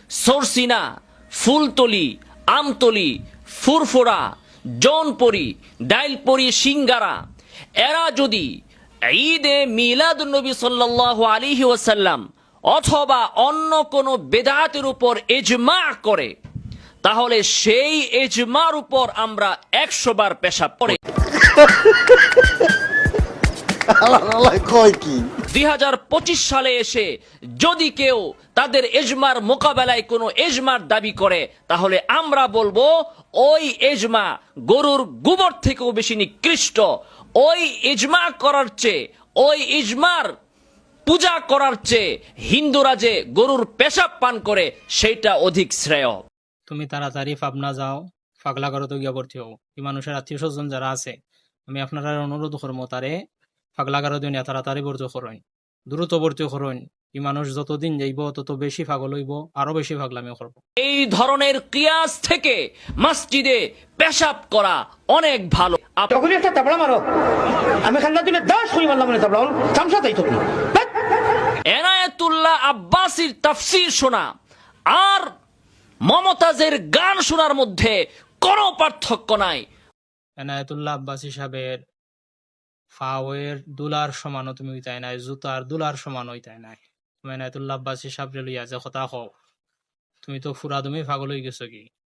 সরসিনা, ফুলতলি, আমতলি, ফুরফুরা, জৌনপুরি, ডাইলপুরি, সিঙ্গারা এরা যদি ঈদে মিলাদুন্নবী সাল্লাল্লাহু আলাইহি ওয়াসাল্লাম অথবা অন্য কোনো বেদাতের উপর ইজমা করে, তাহলে সেই ইজমার উপর আমরা 100 বার পেশাব পড়ে। 2025 সালে এসে যদি কেউ তাদের ইজমার মোকাবেলায় কোনো ইজমার দাবি করে, তাহলে আমরা বলবো ওই ইজমা গরুর গোবর থেকেও বেশি নিকৃষ্ট। ওই ইজমা করার চেয়ে, ওই ইজমার পূজা করার চেয়ে হিন্দুরা যে গরুর পেশাব পান করে সেটা অধিক শ্রেয়। তুমি তাড়াতাড়ি পাবনা যাও, পাগলা ঘরে তো গিয়া ভর্তি হও। এই মানুষের আত্মীয় স্বজন যারা আছে, আমি আপনারা অনুরোধ করবো তারে পাগলা ঘরে দুনিয়া তাড়াতাড়ি ভর্তি করেন, দ্রুত ভর্তি করেন। এই মানুষ যতদিন যাইব তত বেশি পাগল হইব, আরো বেশি পাগলামি করবো। এই ধরনের কিয়াস থেকে মসজিদে পেশাব করা অনেক ভালো। তখনই একটা তাবলা মারো, আমি খান্না দিনে 10 করি মারলাম না তাবলা, তামসা তাই তো এনায়েতুল্লাহ আব্বাসীর তাফসীর শোনা আর মমতাজের গান শোনার মধ্যে কোনো পার্থক্য নাই। এনায়েতুল্লাহ আব্বাসী সাহেবের ফাওয়ের দুলার সমান তুমি হইতাই নাই, জুতার দুলার সমান হইতাই নাই। তুমি এনায়েতুল্লাহ আব্বাসী সাহেব লইয়া যে কথা হও, তুমি তো ফুরা তুমি পাগল হয়ে গেছো কি?